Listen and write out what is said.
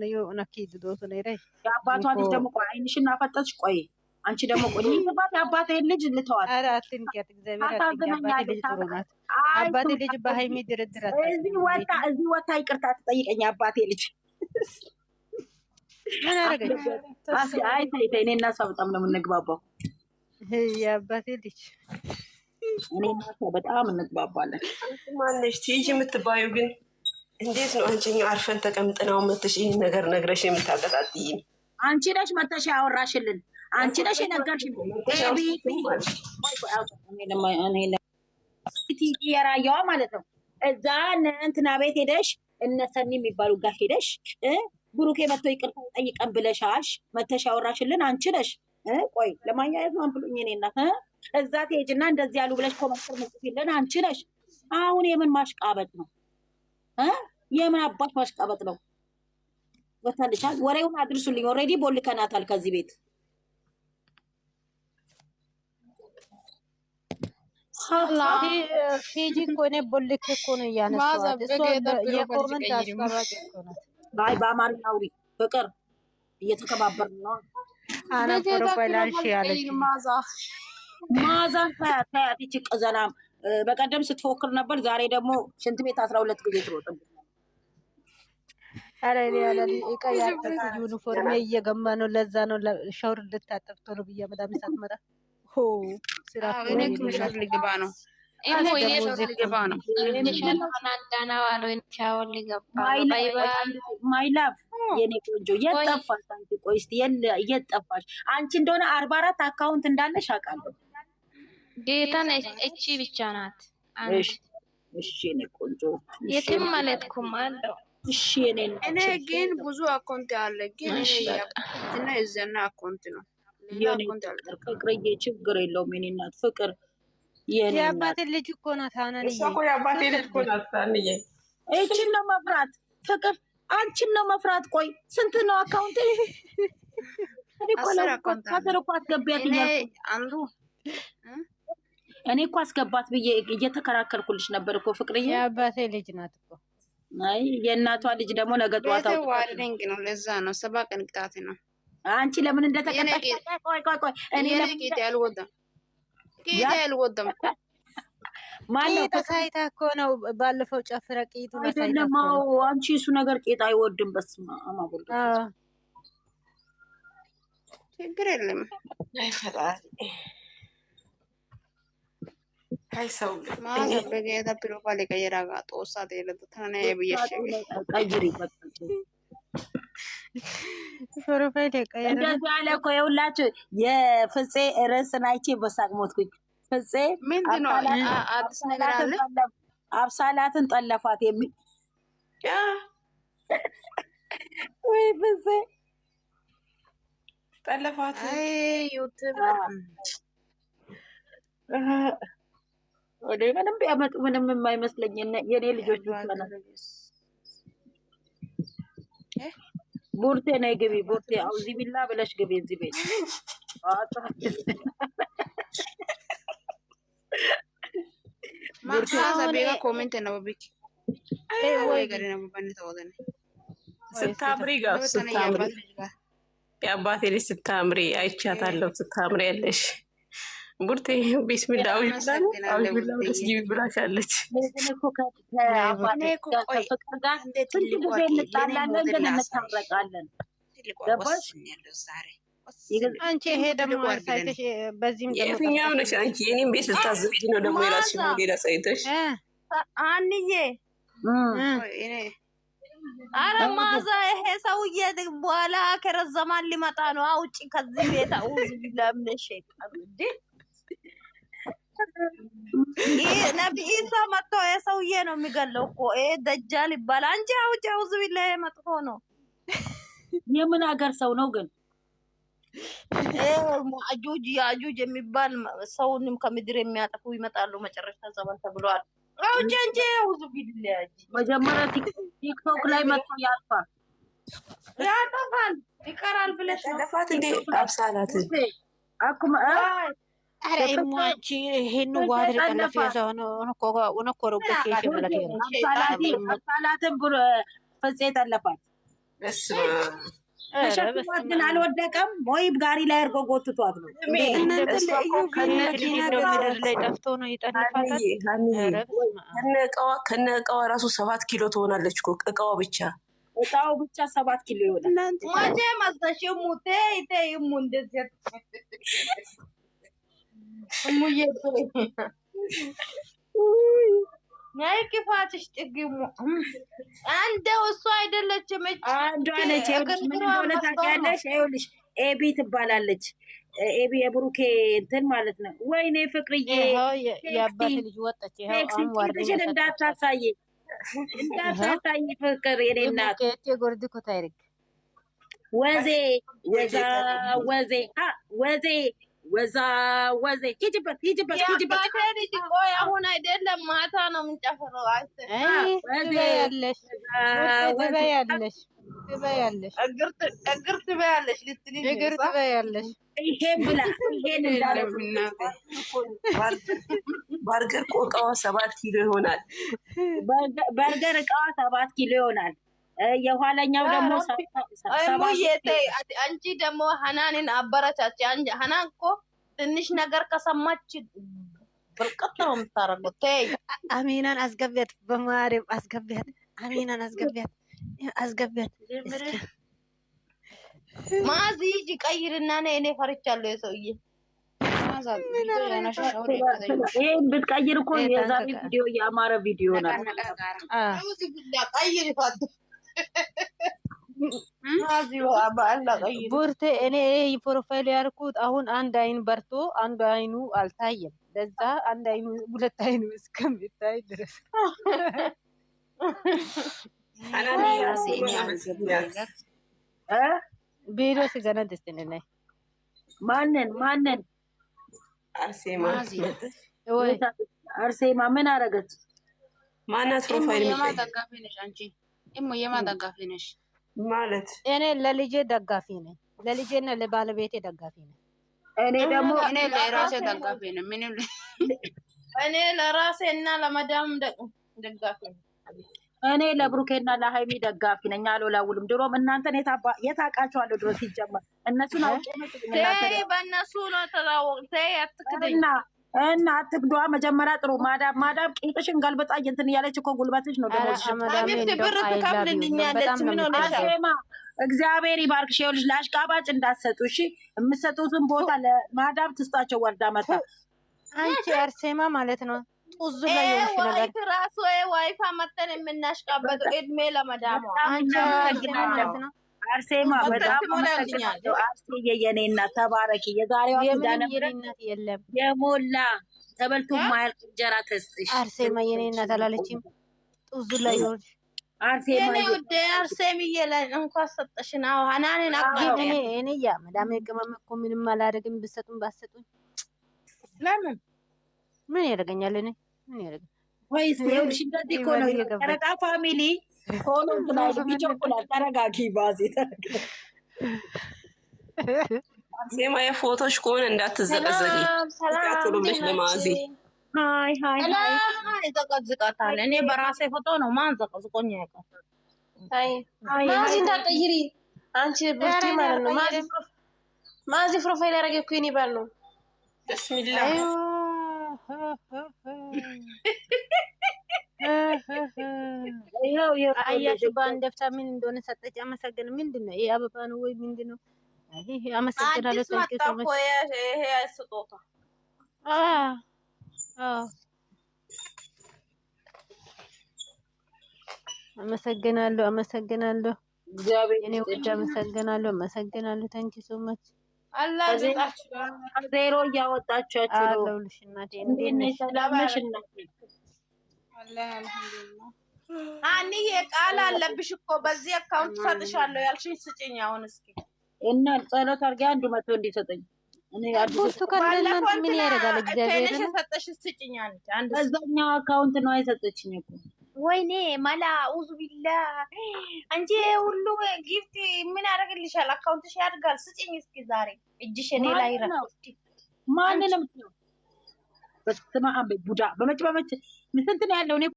ነው ነኪድ ዶቶ ነው ይሬ የአባቷ ልጅ ደግሞ ቆይ አይንሽና ፈጠጥሽ ቆይ አንቺ ደግሞ ቆይ አባቴ ልጅ ልተዋት አራትን ከት እግዚአብሔር አባቴ ልጅ ጥሩ ናት አባቴ ልጅ በሃይሚ ድርድር እዚህ ወጣ ይቅርታ ትጠይቀኝ አባቴ ልጅ ምን አረገኝ አይ እኔ እና እሷ በጣም ነው የምንግባባው የአባቴ ልጅ እኔ እና እሷ በጣም እንግባባለን ማነሽ ትይጂ የምትባዩ ግን እንዴት ነው አንቺኛ አርፈን ተቀምጠናው መተሽ ይሄን ነገር ነግረሽ የምታቀጣጥይ አንቺ ነሽ መተሽ ያወራሽልን አንቺ ነሽ የነገርሽኝ እኔ የራያዋ ማለት ነው እዛ እንትና ቤት ሄደሽ እነሰኒ የሚባሉ ጋር ሄደሽ ብሩኬ መጥቶ ይቅርታ ጠይቀን ብለሻሽ መተሽ ያወራሽልን አንቺ ነሽ ቆይ ለማንኛውም ማን ብሎኝ እኔ እና እዛ ትሄጂና እንደዚህ ያሉ ብለሽ ኮመንት ምጽፊልን አንቺ ነሽ አሁን የምን ማሽቃበጥ ነው የምን አባሽ ማሽቃበጥ ነው ወታልሻል ወሬውን አድርሱልኝ ኦሬዲ ቦልከናታል ከዚህ ቤት ፊጂ ኮኔ ቦልክ ኮኔ ያነሳው እሱ የኮመንት አስፈራጭ ነው ባይ በአማርኛ አውሪ ፍቅር እየተከባበርን ነው አና ፕሮፋይላንሽ ያለች ማዛን ታያት እቺ ቀዘናም በቀደም ስትፎክር ነበር ዛሬ ደግሞ ሽንት ቤት 12 ጊዜ ትሮጥ አረኔ ያለሊ እቀያት ዩኒፎርም እየገማ ነው ለዛ ነው ሻወር ልታጠብ ቶሎ ብያ መዳም ሳትመጣ ሆ ስራ እኔ ሻወር ልገባ ነው ኢሞ እኔ ሻወር ልገባ ነው እኔ ሻወር አናዳና ዋለው እኔ ሻወር ልገባ ባይ ባይ ማይ ላቭ የኔ ቆንጆ የጠፋሽ አንቺ ቆይ እስቲ የጠፋሽ አንቺ እንደሆነ 44 አካውንት እንዳለሽ አውቃለሁ ጌታን እቺ ብቻ ናት እሺ የኔ ቆንጆ የትም ማለትኩም አለው እሺ እኔ ግን ብዙ አካውንት አለ ግን እና እዘና አካውንት ነው የኔ ፍቅርዬ ችግር የለውም የኔ እናት ፍቅር የኔ የአባቴ ልጅ እኮ ናት አናንዬ እሷ እኮ የአባቴ ልጅ እኮ ናት አናንዬ እቺን ነው መፍራት ፍቅር አንቺን ነው መፍራት ቆይ ስንት ነው አካውንት እኔ እኮ አስገቢያት አንዱ እኔ እኮ አስገባት ብዬ እየተከራከርኩልሽ ነበር እኮ ፍቅርዬ የአባቴ ልጅ ናት እኮ አይ የእናቷ ልጅ ደግሞ ነገ ጧት ዋርደንግ ነው ለዛ ነው 7 ቀን ቅጣት ነው አንቺ ለምን እንደተቀጣሽ ቆይ እኔ ለምን ያልወደም ማነው ተሳይታ እኮ ነው ባለፈው ጨፍራ ቂጡ ተሳይታ ነው አንቺ እሱ ነገር ቂጥ አይወድም በስማ አማቡል ችግር የለም አይፈጣሪ አይ ሰው ማን በጌታ ፕሮፋይል ቀየራጋ ጦሳት የለተ ታና የብየሽ ቀይሪ ፕሮፋይል ቀየራ እንደዚህ አለ እኮ የሁላችሁ የፍፄ ርዕስን አይቼ በሳቅ ሞትኩኝ ፍፄ ምንድነው አዲስ ነገር አለ አብሳላትን ጠለፋት የሚል ወይ ፍፄ ጠለፋት አይ ዩቲዩብ ወደ ምንም ቢያመጡ ምንም የማይመስለኝ የኔ ልጆች ብቻ ቡርቴ ነይ ግቢ ቡርቴ አውዚ ቢላ ብለሽ ግቢ እዚህ ቤት ቡርቴ ሰቤጋ ኮሜንት ነው ቢክ ወይ ገሪ ነው በእንተወደነ ስታምሪ ጋር ስታምሪ የአባቴ ልጅ ስታምሪ አይቻታለሁ ስታምሪ ያለሽ ቡርቴ ቢስሚላህ አውጅ መስጊ ብላሻለች አንቺ ይሄ ደግሞ ሳይተሽ በዚህም የትኛው ነሽ አንቺ የኔን ቤት ልታዘብጂ ነው ደግሞ የራስሽ ሞዴል ሳይተሽ አንዬ አረ ማዛ ይሄ ሰውዬ በኋላ ከረዘማን ሊመጣ ነው አውጪ ከዚህ ቤት አውዝ ቢላምን ሸይጣን እንዴ ይሄ ነብይ ኢሳ መጥቶ የሰውዬ ነው የሚገለው እኮ ይሄ ደጃል ይባላል አንቺ አውጪ አውዝ ቢላህ መጥፎ ነው የምን ሀገር ሰው ነው ግን አጁጅ ያጁጅ የሚባል ሰውንም ከምድር የሚያጠፉ ይመጣሉ መጨረሻ ዘመን ተብሏል አውጪ አንቺ አውዝ ቢላህ መጀመሪያ ቲክቶክ ላይ መጥቶ ያልፋል ይቀራል ብለሽ ተለፋት እንዴ አብሳላት አኩማ አረ እማቺ ይሄን ዋድር ቀለፍ ያዛው ነው ነው ኮሮበኬሽ ማለት ነው አብሳላትን ፍፄ ተለፋት ተሸክሟት ግን አልወደቀም ወይ ጋሪ ላይ አድርጎ ጎትቷት ነው። ላይ ጠፍቶ ነው ይጠልፋታል። ከነ እቃዋ ራሱ 7 ኪሎ ትሆናለች እኮ እቃዋ ብቻ 7 ኪሎ ይሆናል። ማጀ ማዘሽው ሙቴ ይተይሙ እንደዚህ ሙዬ ናይ ክፋትሽ ጥግሙ አንደው እሱ አይደለችም እቺ አንዷ ነች። ምን ሆነ ታውቂያለሽ? ይኸውልሽ ኤቢ ትባላለች። ኤቢ የብሩኬ እንትን ማለት ነው። ወይኔ ፍቅርዬ የአባት ልጅ ወጣች። ይሄው አሁን ዋርደሽ እንዳታሳይ ፍቅር የኔ እናት የጎርድ ኮታይሪክ ወዜ ወዛ ወዜ ወዛ ወዜ ሂጂበት ቆይ አሁን አይደለም ማታ ነው የምንጨፍረው። እግር ትበያለሽ ልትልኝ ይሄን ብላ ይሄን በርገር እቃዋ 7 ኪሎ ይሆናል። በርገር እቃዋ 7 ኪሎ ይሆናል። የኋለኛው ደግሞ አንቺ ደግሞ ሀናንን አበረቻች። ሀናን እኮ ትንሽ ነገር ከሰማች ብርቅት ነው የምታረገው። ተይ አሚናን አስገቢያት፣ በማርያም አስገቢያት፣ አሚናን አስገቢያት። ማዚ ሂጂ ቀይርና ነይ። እኔ ፈርቻለሁ የሰውዬ ይሄን ብትቀይር እኮ የዛሬ ቪዲዮ የአማረ ቪዲዮ ነው። ቡርቴ እኔ ፕሮፋይል ያልኩት አሁን አንድ አይን በርቶ አንድ አይኑ አልታየም። ለዛ አንድ አይኑ ሁለት አይኑ እስከሚታይ ድረስ ቢሮ ሲገና ደስተኛ ነኝ። ማንን አርሴማ ምን አረገች? ማናት ፕሮፋይል ደጋፊ ነሽ አንቺ? የማ ደጋፊ ነሽ ማለት? እኔ ለልጄ ደጋፊ ነኝ። ለልጄና ለባለቤቴ ደጋፊ ነኝ። እኔ ደግሞ እኔ ለራሴ ደጋፊ ነኝ። ምንም እኔ ለራሴ እና ለመዳም ደጋፊ ነኝ። እኔ ለብሩኬና ለሃይሚ ደጋፊ ነኝ። አልወላውልም። ድሮም እናንተን የታውቃቸዋለሁ። ድሮ ሲጀመር እነሱን አውቄ ነው። በእነሱ ነው ተራወቅተይ አትክደኝ እና አትግዷ። መጀመሪያ ጥሩ ማዳም ቂጥሽን ገልብጣ እንትን እያለች እኮ ጉልበትሽ ነው ደግሞ ብር ትከፍልልኛለች። ምን ሆነሻል? እግዚአብሔር ይባርክሽ። ይኸውልሽ ለአሽቃባጭ እንዳትሰጡ እሺ። የምትሰጡትን ቦታ ለማዳም ትስጣቸው። ወርዳ መታ አንቺ አርሴማ ማለት ነው ጡዙ ላይ ያልሽ ነገር ራሱ ዋይፋ መተን የምናሽቃበጠው እድሜ ለመዳሟ አንቺ አርሴማ ማለት ነው። አርሴማ በጣም አመሰግናለሁ። አርሴዬ የኔ እናት ተባረኪ። የዛሬዋ የኔናት የለም የሞላ ተበልቶ ማያልቅ እንጀራ ተስጥሽ። አርሴማ የኔ እናት አላለችም። ጡዙ ላይ ያልሽ አርሴማ የኔ ውዴ አርሴምዬ ላይ እንኳን ሰጠሽና ሀናንን አቃቂ እኔ ያ መዳም ቅመም እኮ ምንም አላደርግም። ብትሰጡን ባትሰጡኝ ለምን ምን ያደርገኛል? እኔ ምን ያደርገኛል? ወይስ ይኸውልሽ እንደዚህ እኮ ነው የጨረቃ ፋሚሊ ሆኖ ትናል ቢቸኩላል። ተረጋጊ ባዚ ዜማ የፎቶሽ ከሆነ እንዳትዘቀዘቂ ትሉልሽ ለማዚ ሀይ ዘቀዝቃታል። እኔ በራሴ ፎቶ ነው ማን ዘቀዝቆኝ ያውቃል። ማዚ እንዳትቀይሪ አንቺ ብርቲ ማለት ነው። ማዚ ፕሮፋይል ያደረገ እኮ የኔ ባል ነው። ብስሚላ አያችሁ በአንደፍታ ምን እንደሆነ ሰጠች። አመሰግን ምንድን ነው ይሄ? አበባ ነው ወይ ምንድን ነው? አመሰግናለሁ። ይሄ ስጦታ አመሰግናለሁ። እኔ ውድ አመሰግናለሁ። ታንኪ ሶ ማች ዜሮ እያወጣቻችሁ ነው። አለሁልሽ እናቴ። እንዴት ነሽ? ሰላምሽ እናቴ? አንዬ ቃል አለብሽ እኮ በዚህ አካውንት ሰጥሻለሁ ያልሽኝ ስጭኝ። አሁን እስኪ እና ጸሎት አድርጌ 100 እንዲሰጠኝ እኔ አዲስ ከለናንት ምን ያደርጋል? እግዚአብሔር ነው ሰጠሽ ስጭኝ። አንድ በዛኛው አካውንት ነው አይሰጠችኝ እኮ። ወይኔ መላ ኡዙ ቢላ አንቺ ሁሉ ጊፍት ምን ያደርግልሻል? አካውንትሽ ያድጋል። ስጭኝ እስኪ ዛሬ እጅሽ እኔ ላይ ረክስቲ ማንንም ነው በስመ አብ ቡዳ በመጭ ምን እንትን ያለው እኔ